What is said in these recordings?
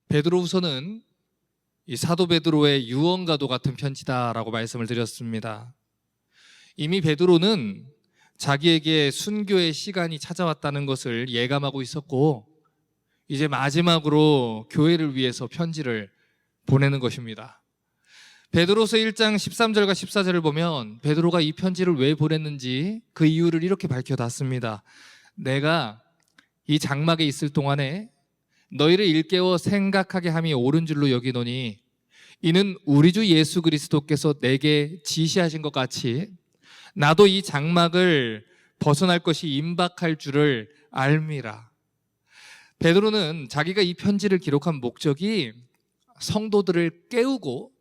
베드로후서는 이 사도 베드로의 유언과도 같은 편지다라고 말씀을 드렸습니다. 이미 베드로는 자기에게 순교의 시간이 찾아왔다는 것을 예감하고 있었고, 이제 마지막으로 교회를 위해서 편지를 보내는 것입니다. 베드로서 1장 13절과 14절을 보면 베드로가 이 편지를 왜 보냈는지 그 이유를 이렇게 밝혀놨습니다. 내가 이 장막에 있을 동안에 너희를 일깨워 생각하게 함이 옳은 줄로 여기노니 이는 우리 주 예수 그리스도께서 내게 지시하신 것 같이 나도 이 장막을 벗어날 것이 임박할 줄을 알미라. 베드로는 자기가 이 편지를 기록한 목적이 성도들을 깨우고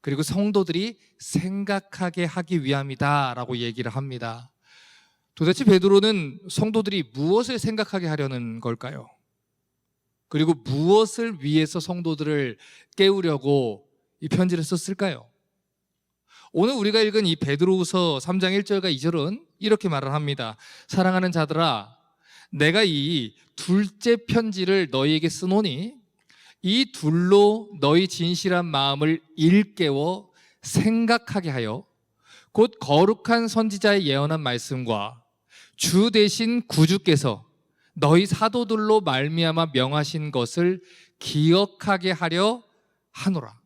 그리고 성도들이 생각하게 하기 위함이다라고 얘기를 합니다. 도대체 베드로는 성도들이 무엇을 생각하게 하려는 걸까요? 그리고 무엇을 위해서 성도들을 깨우려고 이 편지를 썼을까요? 오늘 우리가 읽은 이 베드로후서 3장 1절과 2절은 이렇게 말을 합니다. 사랑하는 자들아, 내가 이 둘째 편지를 너희에게 쓰노니 이 둘로 너희 진실한 마음을 일깨워 생각하게 하여 곧 거룩한 선지자의 예언한 말씀과 주 대신 구주께서 너희 사도들로 말미암아 명하신 것을 기억하게 하려 하노라.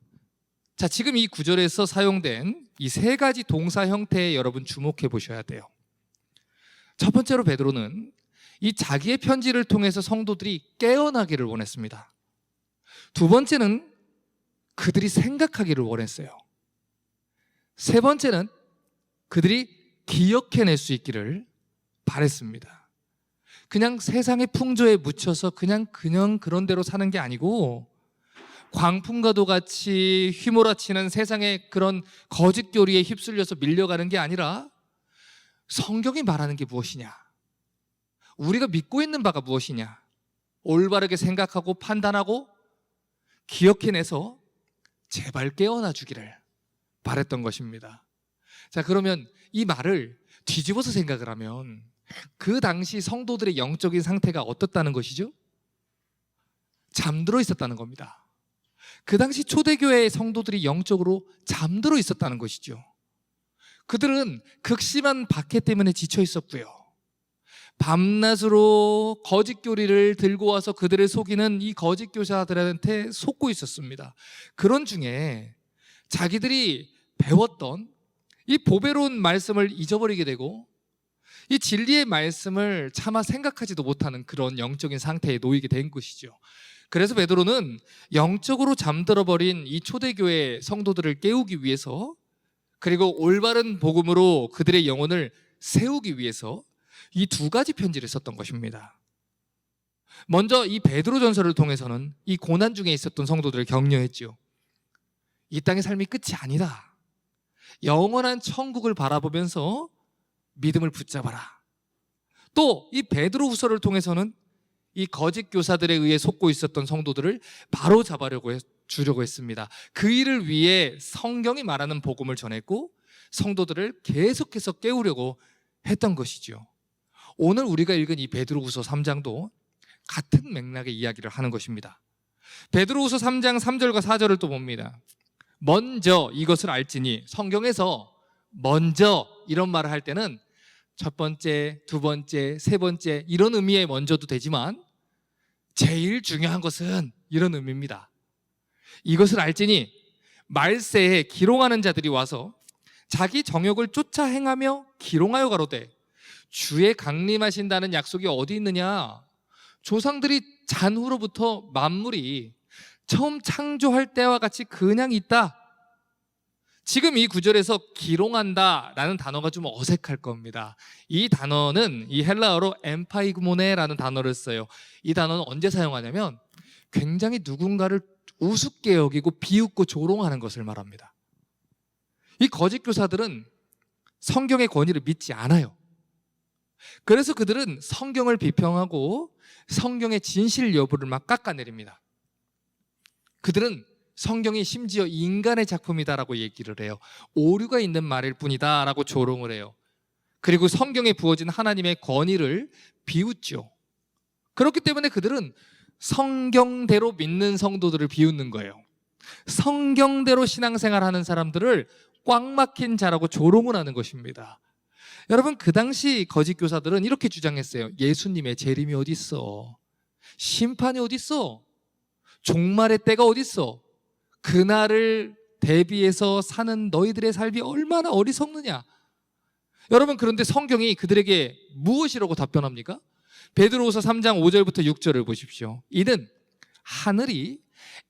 자, 지금 이 구절에서 사용된 이 세 가지 동사 형태에 여러분 주목해 보셔야 돼요. 첫 번째로 베드로는 이 자기의 편지를 통해서 성도들이 깨어나기를 원했습니다. 두 번째는 그들이 생각하기를 원했어요. 세 번째는 그들이 기억해낼 수 있기를 바랬습니다. 그냥 세상의 풍조에 묻혀서 그냥 그런 대로 사는 게 아니고 광풍과도 같이 휘몰아치는 세상의 그런 거짓 교리에 휩쓸려서 밀려가는 게 아니라 성경이 말하는 게 무엇이냐, 우리가 믿고 있는 바가 무엇이냐, 올바르게 생각하고 판단하고 기억해내서 제발 깨어나 주기를 바랬던 것입니다. 자, 그러면 이 말을 뒤집어서 생각을 하면 그 당시 성도들의 영적인 상태가 어떻다는 것이죠? 잠들어 있었다는 겁니다. 그 당시 초대교회의 성도들이 영적으로 잠들어 있었다는 것이죠. 그들은 극심한 박해 때문에 지쳐 있었고요, 밤낮으로 거짓 교리를 들고 와서 그들을 속이는 이 거짓 교사들한테 속고 있었습니다. 그런 중에 자기들이 배웠던 이 보배로운 말씀을 잊어버리게 되고 이 진리의 말씀을 차마 생각하지도 못하는 그런 영적인 상태에 놓이게 된 것이죠. 그래서 베드로는 영적으로 잠들어버린 이 초대교회 성도들을 깨우기 위해서, 그리고 올바른 복음으로 그들의 영혼을 세우기 위해서 이 두 가지 편지를 썼던 것입니다. 먼저 이 베드로전서를 통해서는 이 고난 중에 있었던 성도들을 격려했죠. 이 땅의 삶이 끝이 아니다. 영원한 천국을 바라보면서 믿음을 붙잡아라. 또 이 베드로후서를 통해서는 이 거짓 교사들에 의해 속고 있었던 성도들을 바로 주려고 했습니다. 그 일을 위해 성경이 말하는 복음을 전했고 성도들을 계속해서 깨우려고 했던 것이죠. 오늘 우리가 읽은 이 베드로후서 3장도 같은 맥락의 이야기를 하는 것입니다. 베드로후서 3장 3절과 4절을 또 봅니다. 먼저 이것을 알지니, 성경에서 먼저 이런 말을 할 때는 첫 번째, 두 번째, 세 번째 이런 의미의 먼저도 되지만 제일 중요한 것은 이런 의미입니다. 이것을 알지니 말세에 기롱하는 자들이 와서 자기 정욕을 쫓아 행하며 기롱하여 가로되 주의 강림하신다는 약속이 어디 있느냐? 조상들이 잔후로부터 만물이 처음 창조할 때와 같이 그냥 있다. 지금 이 구절에서 기롱한다라는 단어가 좀 어색할 겁니다. 이 단어는 이 헬라어로 엠파이그모네라는 단어를 써요. 이 단어는 언제 사용하냐면 굉장히 누군가를 우습게 여기고 비웃고 조롱하는 것을 말합니다. 이 거짓 교사들은 성경의 권위를 믿지 않아요. 그래서 그들은 성경을 비평하고 성경의 진실 여부를 막 깎아내립니다. 그들은 성경이 심지어 인간의 작품이다라고 얘기를 해요. 오류가 있는 말일 뿐이다라고 조롱을 해요. 그리고 성경에 부어진 하나님의 권위를 비웃죠. 그렇기 때문에 그들은 성경대로 믿는 성도들을 비웃는 거예요. 성경대로 신앙생활하는 사람들을 꽉 막힌 자라고 조롱을 하는 것입니다. 여러분, 그 당시 거짓 교사들은 이렇게 주장했어요. 예수님의 재림이 어디 있어? 심판이 어디 있어? 종말의 때가 어디 있어? 그날을 대비해서 사는 너희들의 삶이 얼마나 어리석느냐? 여러분, 그런데 성경이 그들에게 무엇이라고 답변합니까? 베드로후서 3장 5절부터 6절을 보십시오. 이는 하늘이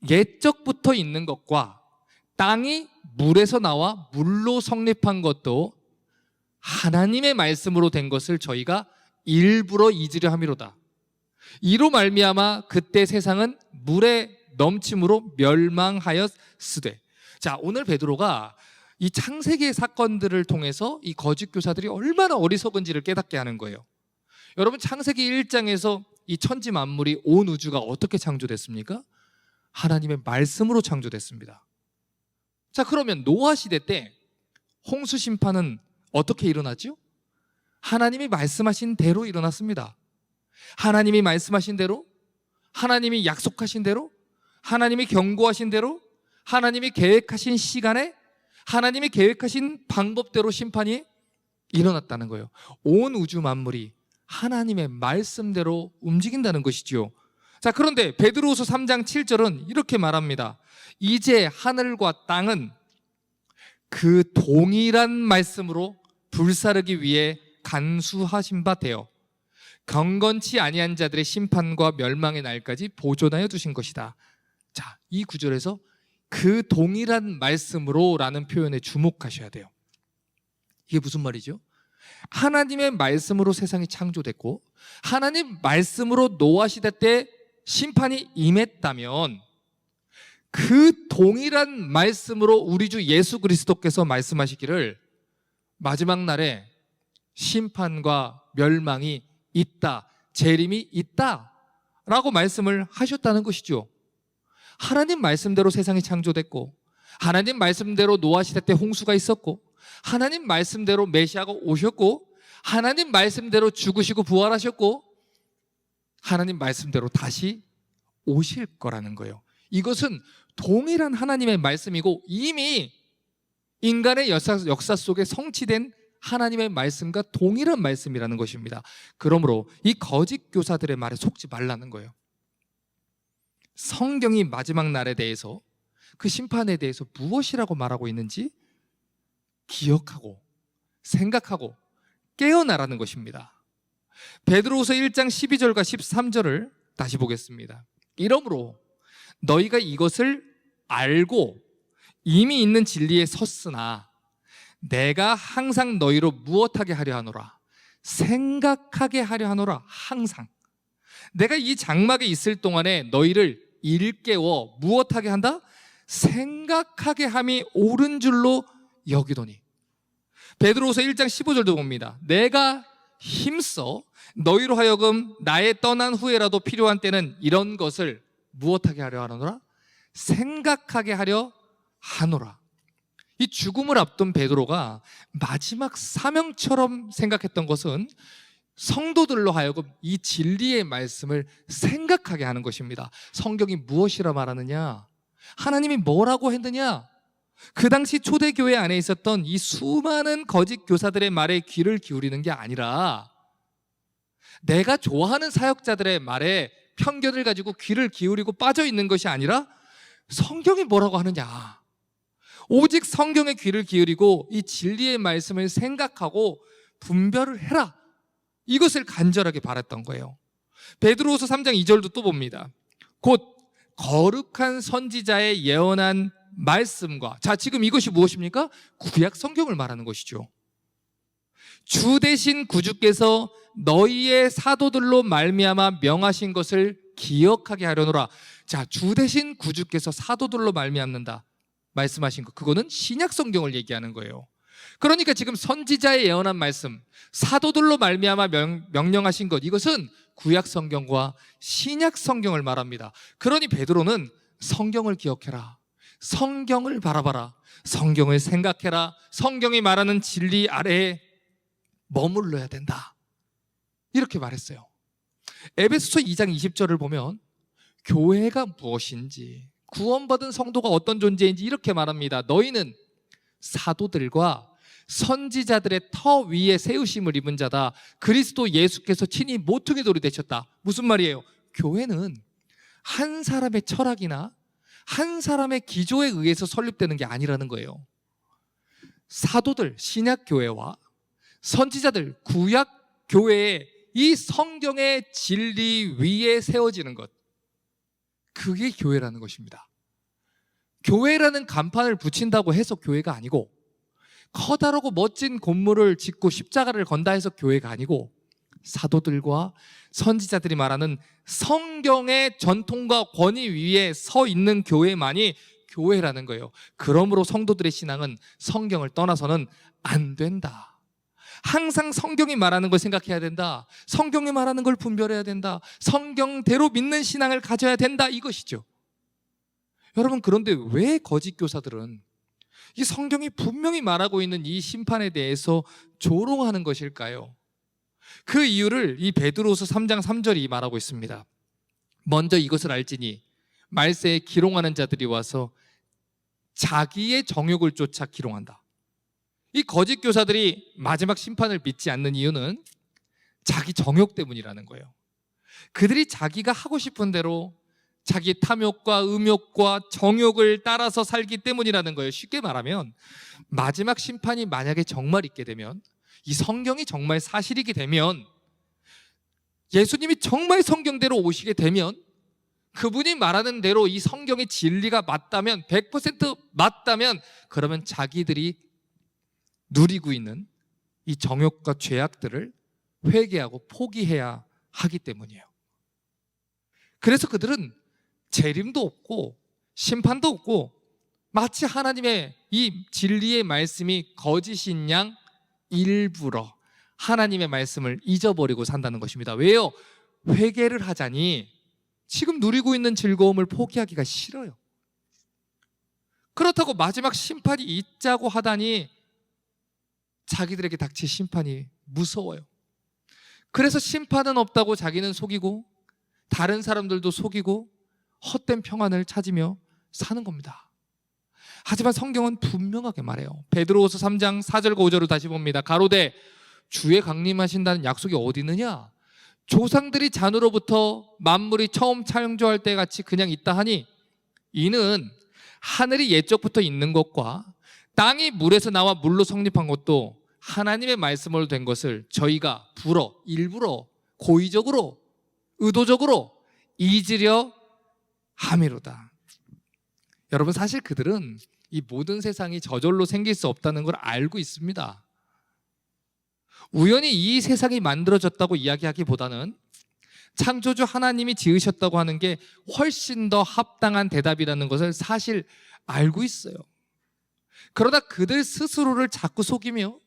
옛적부터 있는 것과 땅이 물에서 나와 물로 성립한 것도 하나님의 말씀으로 된 것을 저희가 일부러 잊으려 함이로다. 이로 말미암아 그때 세상은 물의 넘침으로 멸망하였으되. 자, 오늘 베드로가 이 창세기의 사건들을 통해서 이 거짓 교사들이 얼마나 어리석은지를 깨닫게 하는 거예요. 여러분, 창세기 1장에서 이 천지 만물이, 온 우주가 어떻게 창조됐습니까? 하나님의 말씀으로 창조됐습니다. 자, 그러면 노아 시대 때 홍수 심판은 어떻게 일어나죠? 하나님이 말씀하신 대로 일어났습니다. 하나님이 말씀하신 대로, 하나님이 약속하신 대로, 하나님이 경고하신 대로, 하나님이 계획하신 시간에, 하나님이 계획하신 방법대로 심판이 일어났다는 거예요. 온 우주 만물이 하나님의 말씀대로 움직인다는 것이지요. 자, 그런데 베드로후서 3장 7절은 이렇게 말합니다. 이제 하늘과 땅은 그 동일한 말씀으로 불사르기 위해 간수하신 바 되어 경건치 아니한 자들의 심판과 멸망의 날까지 보존하여 두신 것이다. 자, 이 구절에서 그 동일한 말씀으로 라는 표현에 주목하셔야 돼요. 이게 무슨 말이죠? 하나님의 말씀으로 세상이 창조됐고 하나님 말씀으로 노아 시대 때 심판이 임했다면 그 동일한 말씀으로 우리 주 예수 그리스도께서 말씀하시기를 마지막 날에 심판과 멸망이 있다, 재림이 있다 라고 말씀을 하셨다는 것이죠. 하나님 말씀대로 세상이 창조됐고 하나님 말씀대로 노아 시대 때 홍수가 있었고 하나님 말씀대로 메시아가 오셨고 하나님 말씀대로 죽으시고 부활하셨고 하나님 말씀대로 다시 오실 거라는 거예요. 이것은 동일한 하나님의 말씀이고 이미 인간의 역사 속에 성취된 하나님의 말씀과 동일한 말씀이라는 것입니다. 그러므로 이 거짓 교사들의 말에 속지 말라는 거예요. 성경이 마지막 날에 대해서, 그 심판에 대해서 무엇이라고 말하고 있는지 기억하고 생각하고 깨어나라는 것입니다. 베드로후서 1장 12절과 13절을 다시 보겠습니다. 이러므로 너희가 이것을 알고 이미 있는 진리에 섰으나 내가 항상 너희로 무엇하게 하려 하노라? 생각하게 하려 하노라. 항상 내가 이 장막에 있을 동안에 너희를 일깨워 무엇하게 한다? 생각하게 함이 옳은 줄로 여기더니. 베드로후서 1장 15절도 봅니다. 내가 힘써 너희로 하여금 나의 떠난 후에라도 필요한 때는 이런 것을 무엇하게 하려 하노라? 생각하게 하려 하노라. 이 죽음을 앞둔 베드로가 마지막 사명처럼 생각했던 것은 성도들로 하여금 이 진리의 말씀을 생각하게 하는 것입니다. 성경이 무엇이라 말하느냐? 하나님이 뭐라고 했느냐? 그 당시 초대교회 안에 있었던 이 수많은 거짓 교사들의 말에 귀를 기울이는 게 아니라 내가 좋아하는 사역자들의 말에 편견을 가지고 귀를 기울이고 빠져 있는 것이 아니라 성경이 뭐라고 하느냐? 오직 성경에 귀를 기울이고 이 진리의 말씀을 생각하고 분별을 해라. 이것을 간절하게 바랐던 거예요. 베드로후서 3장 2절도 또 봅니다. 곧 거룩한 선지자의 예언한 말씀과, 자, 지금 이것이 무엇입니까? 구약 성경을 말하는 것이죠. 주 대신 구주께서 너희의 사도들로 말미암아 명하신 것을 기억하게 하려노라. 자, 주 대신 구주께서 사도들로 말미암는다 말씀하신 것, 그거는 신약 성경을 얘기하는 거예요. 그러니까 지금 선지자의 예언한 말씀, 사도들로 말미암아 명령하신 것, 이것은 구약 성경과 신약 성경을 말합니다. 그러니 베드로는 성경을 기억해라, 성경을 바라봐라, 성경을 생각해라, 성경이 말하는 진리 아래에 머물러야 된다, 이렇게 말했어요. 에베소서 2장 20절을 보면 교회가 무엇인지, 구원받은 성도가 어떤 존재인지 이렇게 말합니다. 너희는 사도들과 선지자들의 터 위에 세우심을 입은 자다. 그리스도 예수께서 친히 모퉁이 돌이 되셨다. 무슨 말이에요? 교회는 한 사람의 철학이나 한 사람의 기조에 의해서 설립되는 게 아니라는 거예요. 사도들, 신약교회와 선지자들, 구약교회의 이 성경의 진리 위에 세워지는 것, 그게 교회라는 것입니다. 교회라는 간판을 붙인다고 해서 교회가 아니고, 커다랗고 멋진 건물을 짓고 십자가를 건다 해서 교회가 아니고, 사도들과 선지자들이 말하는 성경의 전통과 권위 위에 서 있는 교회만이 교회라는 거예요. 그러므로 성도들의 신앙은 성경을 떠나서는 안 된다. 항상 성경이 말하는 걸 생각해야 된다. 성경이 말하는 걸 분별해야 된다. 성경대로 믿는 신앙을 가져야 된다. 이것이죠. 여러분, 그런데 왜 거짓 교사들은 이 성경이 분명히 말하고 있는 이 심판에 대해서 조롱하는 것일까요? 그 이유를 이 베드로서 3장 3절이 말하고 있습니다. 먼저 이것을 알지니 말세에 기롱하는 자들이 와서 자기의 정욕을 쫓아 기롱한다. 이 거짓 교사들이 마지막 심판을 믿지 않는 이유는 자기 정욕 때문이라는 거예요. 그들이 자기가 하고 싶은 대로 자기 탐욕과 음욕과 정욕을 따라서 살기 때문이라는 거예요. 쉽게 말하면 마지막 심판이 만약에 정말 있게 되면, 이 성경이 정말 사실이게 되면, 예수님이 정말 성경대로 오시게 되면, 그분이 말하는 대로 이 성경의 진리가 맞다면, 100% 맞다면, 그러면 자기들이 누리고 있는 이 정욕과 죄악들을 회개하고 포기해야 하기 때문이에요. 그래서 그들은 재림도 없고 심판도 없고 마치 하나님의 이 진리의 말씀이 거짓인 양 일부러 하나님의 말씀을 잊어버리고 산다는 것입니다. 왜요? 회개를 하자니 지금 누리고 있는 즐거움을 포기하기가 싫어요. 그렇다고 마지막 심판이 있자고 하다니 자기들에게 닥칠 심판이 무서워요. 그래서 심판은 없다고 자기는 속이고 다른 사람들도 속이고 헛된 평안을 찾으며 사는 겁니다. 하지만 성경은 분명하게 말해요. 베드로후서 3장 4절과 5절을 다시 봅니다. 가로되 주의 강림하신다는 약속이 어디 있느냐? 조상들이 잔으로부터 만물이 처음 창조할 때 같이 그냥 있다 하니, 이는 하늘이 옛적부터 있는 것과 땅이 물에서 나와 물로 성립한 것도 하나님의 말씀으로 된 것을 저희가 일부러 고의적으로 의도적으로 잊으려 함이로다. 여러분, 사실 그들은 이 모든 세상이 저절로 생길 수 없다는 걸 알고 있습니다. 우연히 이 세상이 만들어졌다고 이야기하기보다는 창조주 하나님이 지으셨다고 하는 게 훨씬 더 합당한 대답이라는 것을 사실 알고 있어요. 그러다 그들 스스로를 자꾸 속이며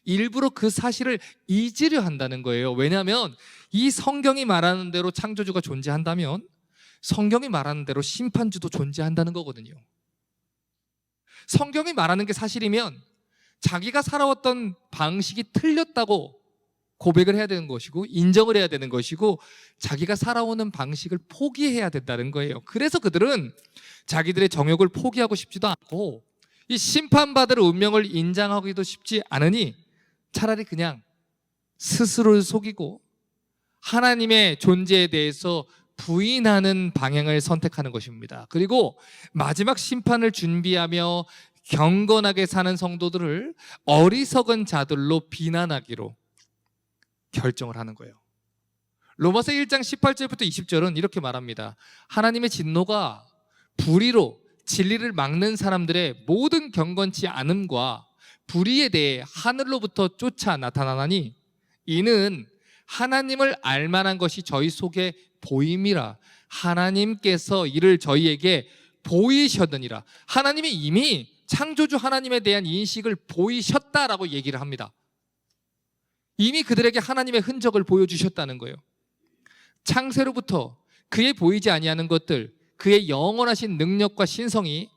일부러 그 사실을 잊으려 한다는 거예요. 왜냐하면 이 성경이 말하는 대로 창조주가 존재한다면 성경이 말하는 대로 심판주도 존재한다는 거거든요. 성경이 말하는 게 사실이면 자기가 살아왔던 방식이 틀렸다고 고백을 해야 되는 것이고 인정을 해야 되는 것이고 자기가 살아오는 방식을 포기해야 된다는 거예요. 그래서 그들은 자기들의 정욕을 포기하고 싶지도 않고 이 심판받을 운명을 인정하기도 쉽지 않으니 차라리 그냥 스스로를 속이고 하나님의 존재에 대해서 부인하는 방향을 선택하는 것입니다. 그리고 마지막 심판을 준비하며 경건하게 사는 성도들을 어리석은 자들로 비난하기로 결정을 하는 거예요. 로마서 1장 18절부터 20절은 이렇게 말합니다. 하나님의 진노가 불의로 진리를 막는 사람들의 모든 경건치 않음과 불의에 대해 하늘로부터 쫓아 나타나나니 이는 하나님을 알만한 것이 저희 속에 보임이라. 하나님께서 이를 저희에게 보이셨느니라. 하나님이 이미 창조주 하나님에 대한 인식을 보이셨다라고 얘기를 합니다. 이미 그들에게 하나님의 흔적을 보여주셨다는 거예요. 창세로부터 그의 보이지 아니하는 것들, 그의 영원하신 능력과 신성이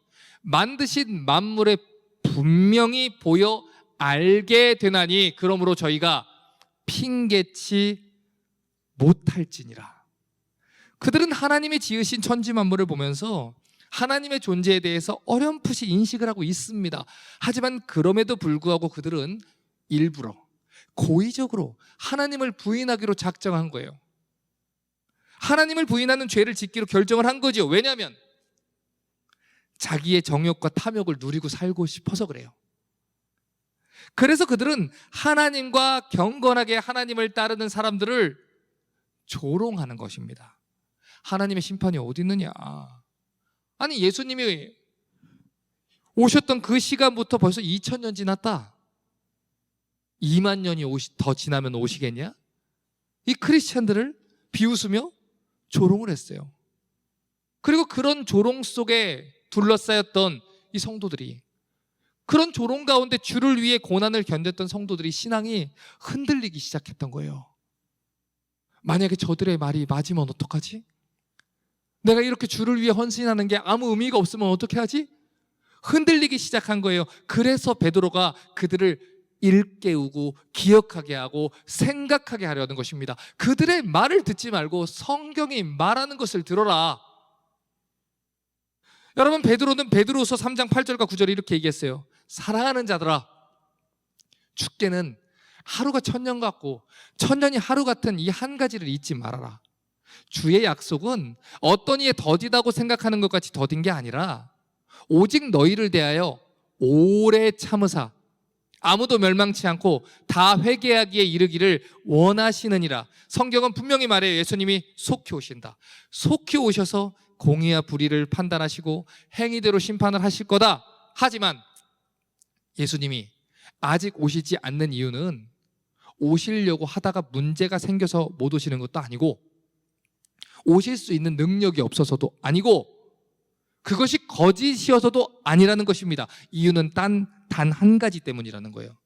만드신 만물에 분명히 보여 알게 되나니 그러므로 저희가 핑계치 못할지니라. 그들은 하나님이 지으신 천지 만물을 보면서 하나님의 존재에 대해서 어렴풋이 인식을 하고 있습니다. 하지만 그럼에도 불구하고 그들은 일부러 고의적으로 하나님을 부인하기로 작정한 거예요. 하나님을 부인하는 죄를 짓기로 결정을 한 거죠. 왜냐하면 자기의 정욕과 탐욕을 누리고 살고 싶어서 그래요. 그래서 그들은 하나님과 경건하게 하나님을 따르는 사람들을 조롱하는 것입니다. 하나님의 심판이 어디 있느냐? 아니, 예수님이 오셨던 그 시간부터 벌써 2000년 지났다. 2만 년이 더 지나면 오시겠냐? 이 크리스찬들을 비웃으며 조롱을 했어요. 그리고 그런 조롱 속에 둘러싸였던 이 성도들이, 그런 조롱 가운데 주를 위해 고난을 견뎠던 성도들이 신앙이 흔들리기 시작했던 거예요. 만약에 저들의 말이 맞으면 어떡하지? 내가 이렇게 주를 위해 헌신하는 게 아무 의미가 없으면 어떻게 하지? 흔들리기 시작한 거예요. 그래서 베드로가 그들을 일깨우고 기억하게 하고 생각하게 하려는 것입니다. 그들의 말을 듣지 말고 성경이 말하는 것을 들어라. 여러분, 베드로는 베드로서 3장 8절과 9절에 이렇게 얘기했어요. 사랑하는 자들아, 주께는 하루가 천년 같고 천년이 하루 같은 이 한 가지를 잊지 말아라. 주의 약속은 어떤 이에 더디다고 생각하는 것 같이 더딘 게 아니라 오직 너희를 대하여 오래 참으사 아무도 멸망치 않고 다 회개하기에 이르기를 원하시느니라. 성경은 분명히 말해요. 예수님이 속히 오신다. 속히 오셔서 공의와 불의를 판단하시고 행위대로 심판을 하실 거다. 하지만 예수님이 아직 오시지 않는 이유는 오시려고 하다가 문제가 생겨서 못 오시는 것도 아니고 오실 수 있는 능력이 없어서도 아니고 그것이 거짓이어서도 아니라는 것입니다. 이유는 단 한 가지 때문이라는 거예요.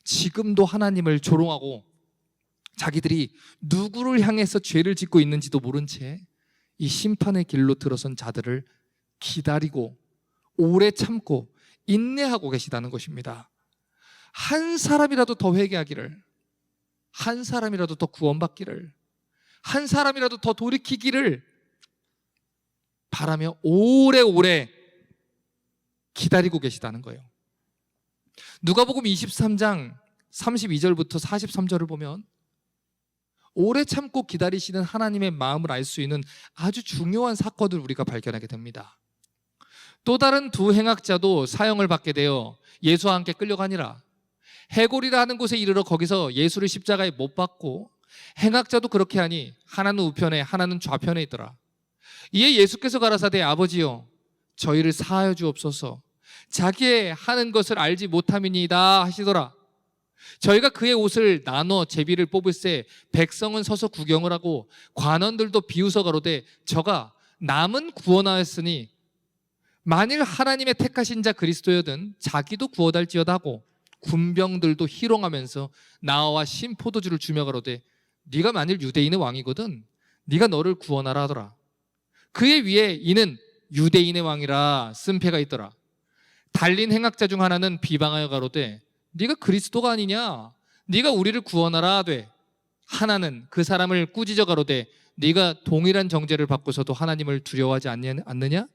지금도 하나님을 조롱하고 자기들이 누구를 향해서 죄를 짓고 있는지도 모른 채 이 심판의 길로 들어선 자들을 기다리고 오래 참고 인내하고 계시다는 것입니다. 한 사람이라도 더 회개하기를, 한 사람이라도 더 구원받기를, 한 사람이라도 더 돌이키기를 바라며 오래오래 기다리고 계시다는 거예요. 누가복음 23장 32절부터 43절을 보면 오래 참고 기다리시는 하나님의 마음을 알 수 있는 아주 중요한 사건을 우리가 발견하게 됩니다. 또 다른 두 행악자도 사형을 받게 되어 예수와 함께 끌려가니라. 해골이라 하는 곳에 이르러 거기서 예수를 십자가에 못 박고, 행악자도 그렇게 하니 하나는 우편에 하나는 좌편에 있더라. 이에 예수께서 가라사대 아버지여 저희를 사하여 주옵소서, 자기의 하는 것을 알지 못함이니이다 하시더라. 저희가 그의 옷을 나눠 제비를 뽑을새 백성은 서서 구경을 하고 관원들도 비웃어 가로되 저가 남은 구원하였으니 만일 하나님의 택하신 자 그리스도여든 자기도 구원할지어다 하고 군병들도 희롱하면서 나와 신포도주를 주며 가로되 네가 만일 유대인의 왕이거든 네가 너를 구원하라 하더라. 그의 위에 이는 유대인의 왕이라 쓴 패가 있더라. 달린 행악자 중 하나는 비방하여 가로되 네가 그리스도가 아니냐? 네가 우리를 구원하라 하되 하나는 그 사람을 꾸짖어 가로되 네가 동일한 정죄를 받고서도 하나님을 두려워하지 않느냐?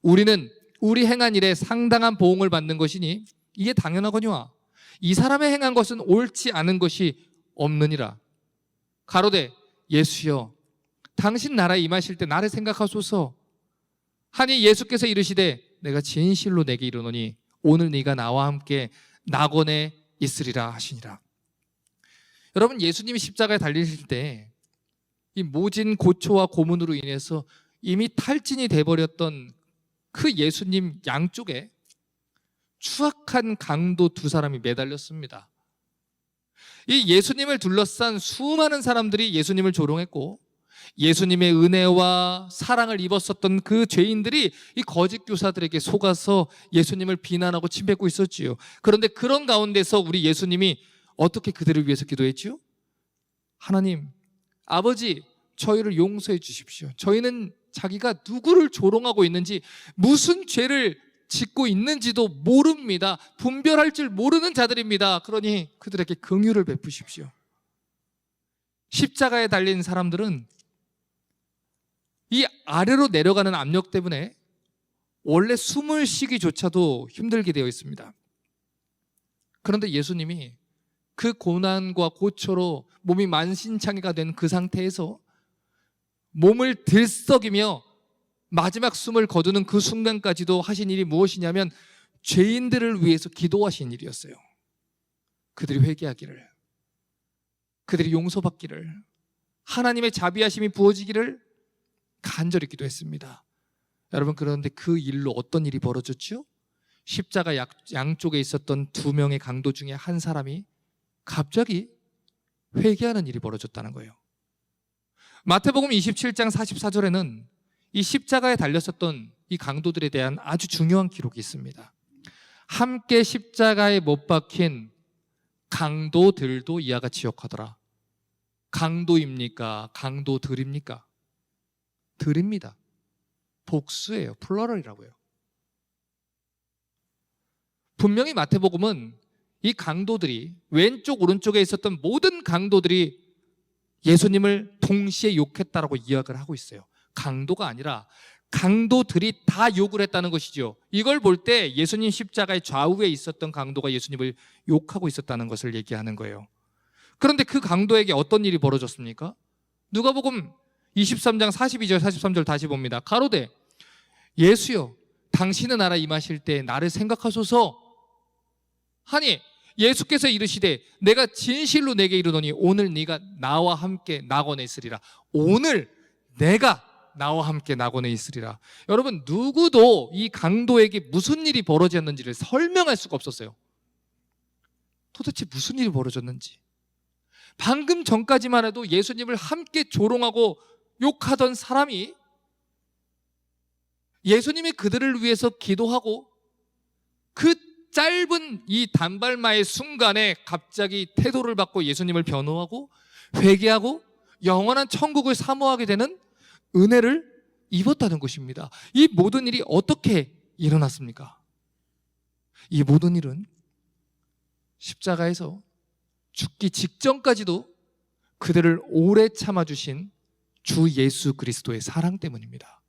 우리는 우리 행한 일에 상당한 보응을 받는 것이니 이게 당연하거니와 이 사람의 행한 것은 옳지 않은 것이 없느니라. 가로되 예수여 당신 나라에 임하실 때 나를 생각하소서 하니 예수께서 이르시되 내가 진실로 내게 이르노니 오늘 네가 나와 함께 낙원에 있으리라 하시니라. 여러분, 예수님이 십자가에 달리실 때 이 모진 고초와 고문으로 인해서 이미 탈진이 돼버렸던 그 예수님 양쪽에 추악한 강도 두 사람이 매달렸습니다. 이 예수님을 둘러싼 수많은 사람들이 예수님을 조롱했고 예수님의 은혜와 사랑을 입었었던 그 죄인들이 이 거짓 교사들에게 속아서 예수님을 비난하고 침뱉고 있었지요. 그런데 그런 가운데서 우리 예수님이 어떻게 그들을 위해서 기도했지요? 하나님, 아버지, 저희를 용서해 주십시오. 저희는 자기가 누구를 조롱하고 있는지 무슨 죄를 짓고 있는지도 모릅니다. 분별할 줄 모르는 자들입니다. 그러니 그들에게 긍휼을 베푸십시오. 십자가에 달린 사람들은 이 아래로 내려가는 압력 때문에 원래 숨을 쉬기조차도 힘들게 되어 있습니다. 그런데 예수님이 그 고난과 고초로 몸이 만신창이가 된 그 상태에서 몸을 들썩이며 마지막 숨을 거두는 그 순간까지도 하신 일이 무엇이냐면 죄인들을 위해서 기도하신 일이었어요. 그들이 회개하기를, 그들이 용서받기를, 하나님의 자비하심이 부어지기를 간절히 기도했습니다. 여러분, 그런데 그 일로 어떤 일이 벌어졌죠? 십자가 양쪽에 있었던 두 명의 강도 중에 한 사람이 갑자기 회개하는 일이 벌어졌다는 거예요. 마태복음 27장 44절에는 이 십자가에 달렸었던 이 강도들에 대한 아주 중요한 기록이 있습니다. 함께 십자가에 못 박힌 강도들도 이와 같이 욕하더라. 강도입니까? 강도들입니까? 들입니다. 복수예요. 플러럴이라고요. 분명히 마태복음은 이 강도들이, 왼쪽 오른쪽에 있었던 모든 강도들이 예수님을 동시에 욕했다라고 이야기를 하고 있어요. 강도가 아니라 강도들이 다 욕을 했다는 것이죠. 이걸 볼 때 예수님 십자가의 좌우에 있었던 강도가 예수님을 욕하고 있었다는 것을 얘기하는 거예요. 그런데 그 강도에게 어떤 일이 벌어졌습니까? 누가복음 23장 42절 43절 다시 봅니다. 가로되 예수여, 당신의 나라 임하실 때 나를 생각하소서 하니 예수께서 이르시되 내가 진실로 내게 이르노니 오늘 네가 나와 함께 낙원에 있으리라. 오늘 내가 나와 함께 낙원에 있으리라. 여러분, 누구도 이 강도에게 무슨 일이 벌어졌는지를 설명할 수가 없었어요. 도대체 무슨 일이 벌어졌는지. 방금 전까지만 해도 예수님을 함께 조롱하고 욕하던 사람이 예수님이 그들을 위해서 기도하고 그 짧은 이 단발마의 순간에 갑자기 태도를 바꿔 예수님을 변호하고 회개하고 영원한 천국을 사모하게 되는 은혜를 입었다는 것입니다. 이 모든 일이 어떻게 일어났습니까? 이 모든 일은 십자가에서 죽기 직전까지도 그들을 오래 참아주신 주 예수 그리스도의 사랑 때문입니다.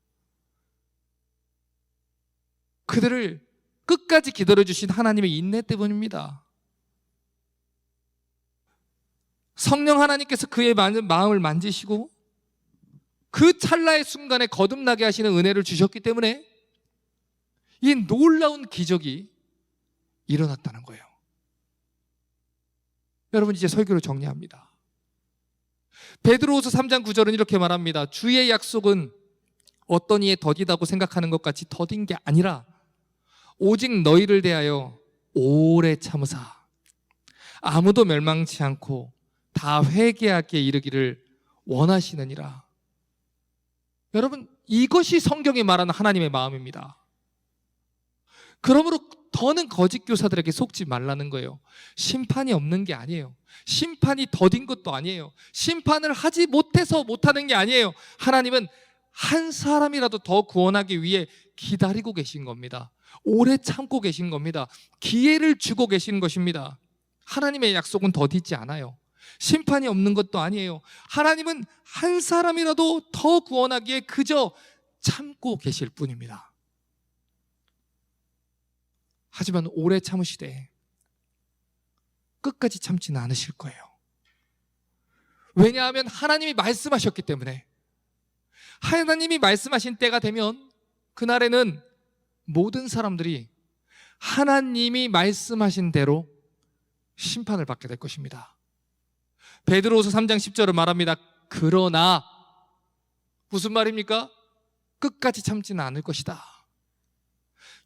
그들을 끝까지 기다려주신 하나님의 인내 때문입니다. 성령 하나님께서 그의 마음을 만지시고 그 찰나의 순간에 거듭나게 하시는 은혜를 주셨기 때문에 이 놀라운 기적이 일어났다는 거예요. 여러분, 이제 설교를 정리합니다. 베드로후서 3장 9절은 이렇게 말합니다. 주의 약속은 어떤 이의 더디다고 생각하는 것 같이 더딘 게 아니라 오직 너희를 대하여 오래 참으사 아무도 멸망치 않고 다 회개하기에 이르기를 원하시느니라. 여러분, 이것이 성경이 말하는 하나님의 마음입니다. 그러므로 더는 거짓 교사들에게 속지 말라는 거예요. 심판이 없는 게 아니에요. 심판이 더딘 것도 아니에요. 심판을 하지 못해서 못하는 게 아니에요. 하나님은 한 사람이라도 더 구원하기 위해 기다리고 계신 겁니다. 오래 참고 계신 겁니다. 기회를 주고 계신 것입니다. 하나님의 약속은 더디지 않아요. 심판이 없는 것도 아니에요. 하나님은 한 사람이라도 더 구원하기에 그저 참고 계실 뿐입니다. 하지만 오래 참으시되 끝까지 참지는 않으실 거예요. 왜냐하면 하나님이 말씀하셨기 때문에. 하나님이 말씀하신 때가 되면 그날에는 모든 사람들이 하나님이 말씀하신 대로 심판을 받게 될 것입니다. 베드로후서 3장 10절을 말합니다. 그러나 무슨 말입니까? 끝까지 참지는 않을 것이다.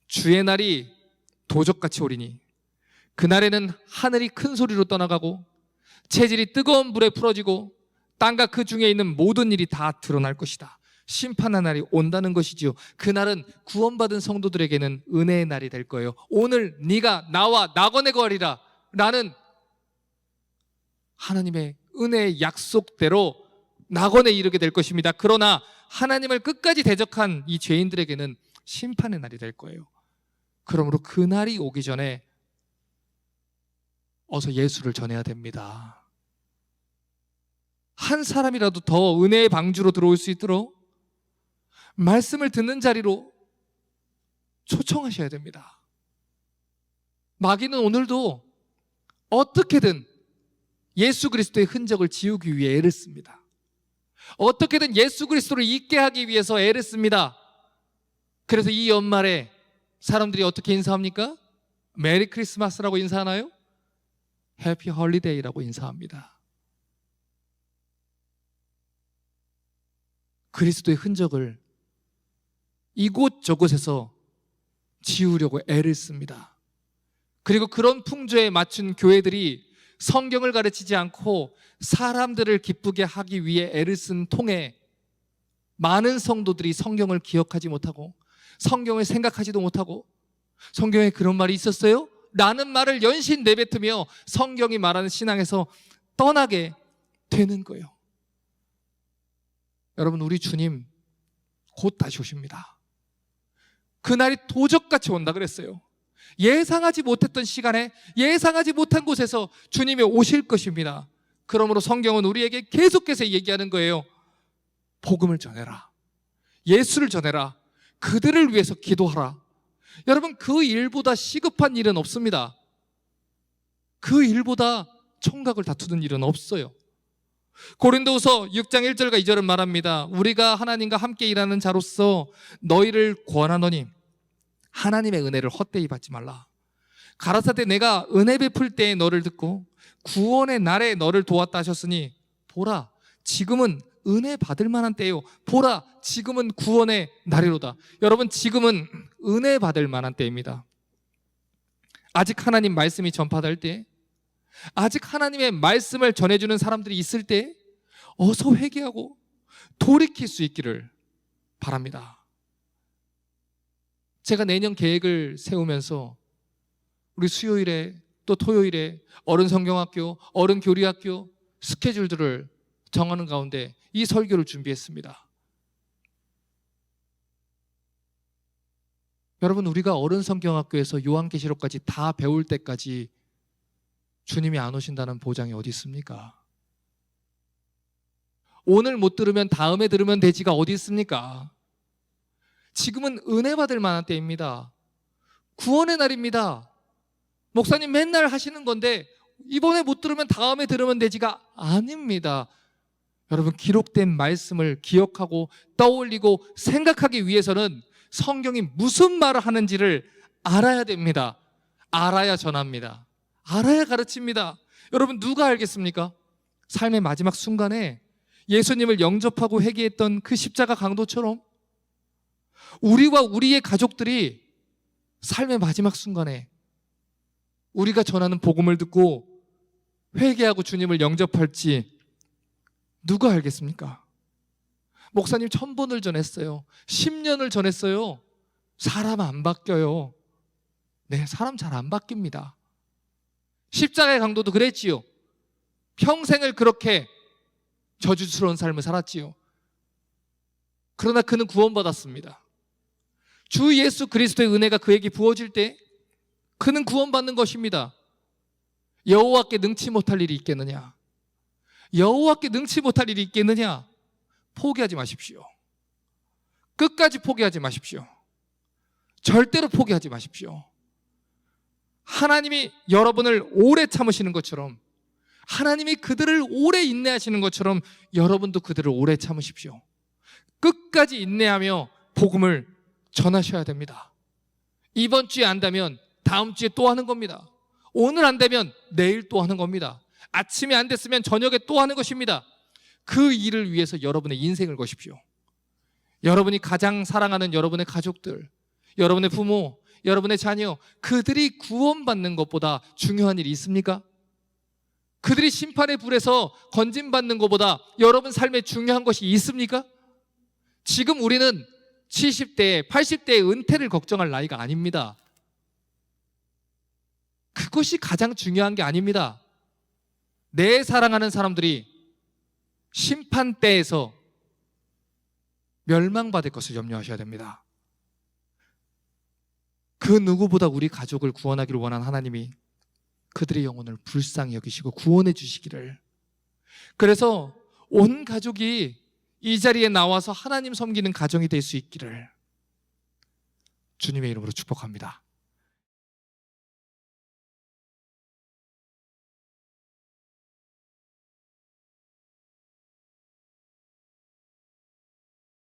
주의 날이 도적같이 오리니 그날에는 하늘이 큰 소리로 떠나가고 체질이 뜨거운 불에 풀어지고 땅과 그 중에 있는 모든 일이 다 드러날 것이다. 심판의 날이 온다는 것이지요. 그날은 구원받은 성도들에게는 은혜의 날이 될 거예요. 오늘 네가 나와 낙원에 거하리라 라는 하나님의 은혜의 약속대로 낙원에 이르게 될 것입니다. 그러나 하나님을 끝까지 대적한 이 죄인들에게는 심판의 날이 될 거예요. 그러므로 그 날이 오기 전에 어서 예수를 전해야 됩니다. 한 사람이라도 더 은혜의 방주로 들어올 수 있도록 말씀을 듣는 자리로 초청하셔야 됩니다. 마귀는 오늘도 어떻게든 예수 그리스도의 흔적을 지우기 위해 애를 씁니다. 어떻게든 예수 그리스도를 잊게 하기 위해서 애를 씁니다. 그래서 이 연말에 사람들이 어떻게 인사합니까? 메리 크리스마스라고 인사하나요? 해피 홀리데이라고 인사합니다. 그리스도의 흔적을 이곳저곳에서 지우려고 애를 씁니다. 그리고 그런 풍조에 맞춘 교회들이 성경을 가르치지 않고 사람들을 기쁘게 하기 위해 애를 쓴 통에 많은 성도들이 성경을 기억하지 못하고 성경을 생각하지도 못하고 성경에 그런 말이 있었어요? 라는 말을 연신 내뱉으며 성경이 말하는 신앙에서 떠나게 되는 거예요. 여러분, 우리 주님 곧 다시 오십니다. 그날이 도적같이 온다 그랬어요. 예상하지 못했던 시간에 예상하지 못한 곳에서 주님이 오실 것입니다. 그러므로 성경은 우리에게 계속해서 얘기하는 거예요. 복음을 전해라. 예수를 전해라. 그들을 위해서 기도하라. 여러분, 그 일보다 시급한 일은 없습니다. 그 일보다 총각을 다투는 일은 없어요. 고린도후서 6장 1절과 2절은 말합니다. 우리가 하나님과 함께 일하는 자로서 너희를 권하노니 하나님의 은혜를 헛되이 받지 말라. 가라사대 내가 은혜 베풀 때에 너를 듣고 구원의 날에 너를 도왔다 하셨으니 보라, 지금은 은혜 받을 만한 때요. 보라, 지금은 구원의 날이로다. 여러분, 지금은 은혜 받을 만한 때입니다. 아직 하나님 말씀이 전파될 때, 아직 하나님의 말씀을 전해주는 사람들이 있을 때 어서 회개하고 돌이킬 수 있기를 바랍니다. 제가 내년 계획을 세우면서 우리 수요일에 또 토요일에 어른 성경학교, 어른 교리학교 스케줄들을 정하는 가운데 이 설교를 준비했습니다. 여러분, 우리가 어른 성경학교에서 요한계시록까지 다 배울 때까지 주님이 안 오신다는 보장이 어디 있습니까? 오늘 못 들으면 다음에 들으면 되지가 어디 있습니까? 지금은 은혜 받을 만한 때입니다. 구원의 날입니다. 목사님 맨날 하시는 건데 이번에 못 들으면 다음에 들으면 되지가 아닙니다. 여러분, 기록된 말씀을 기억하고 떠올리고 생각하기 위해서는 성경이 무슨 말을 하는지를 알아야 됩니다. 알아야 전합니다. 알아야 가르칩니다. 여러분, 누가 알겠습니까? 삶의 마지막 순간에 예수님을 영접하고 회개했던 그 십자가 강도처럼 우리와 우리의 가족들이 삶의 마지막 순간에 우리가 전하는 복음을 듣고 회개하고 주님을 영접할지 누가 알겠습니까? 목사님 1000번을 전했어요. 10년을 전했어요. 사람 안 바뀌어요. 네, 사람 잘 안 바뀝니다. 십자가의 강도도 그랬지요. 평생을 그렇게 저주스러운 삶을 살았지요. 그러나 그는 구원받았습니다. 주 예수 그리스도의 은혜가 그에게 부어질 때 그는 구원받는 것입니다. 여호와께 능치 못할 일이 있겠느냐? 여호와께 능치 못할 일이 있겠느냐? 포기하지 마십시오. 끝까지 포기하지 마십시오. 절대로 포기하지 마십시오. 하나님이 여러분을 오래 참으시는 것처럼, 하나님이 그들을 오래 인내하시는 것처럼 여러분도 그들을 오래 참으십시오. 끝까지 인내하며 복음을 전하셔야 됩니다. 이번 주에 안다면 다음 주에 또 하는 겁니다. 오늘 안 되면 내일 또 하는 겁니다. 아침에 안 됐으면 저녁에 또 하는 것입니다. 그 일을 위해서 여러분의 인생을 거십시오. 여러분이 가장 사랑하는 여러분의 가족들, 여러분의 부모, 여러분의 자녀, 그들이 구원받는 것보다 중요한 일이 있습니까? 그들이 심판의 불에서 건짐받는 것보다 여러분 삶에 중요한 것이 있습니까? 지금 우리는 70대, 80대의 은퇴를 걱정할 나이가 아닙니다. 그것이 가장 중요한 게 아닙니다. 내 사랑하는 사람들이 심판대에서 멸망받을 것을 염려하셔야 됩니다. 그 누구보다 우리 가족을 구원하기를 원하는 하나님이 그들의 영혼을 불쌍히 여기시고 구원해 주시기를, 그래서 온 가족이 이 자리에 나와서 하나님 섬기는 가정이 될 수 있기를 주님의 이름으로 축복합니다.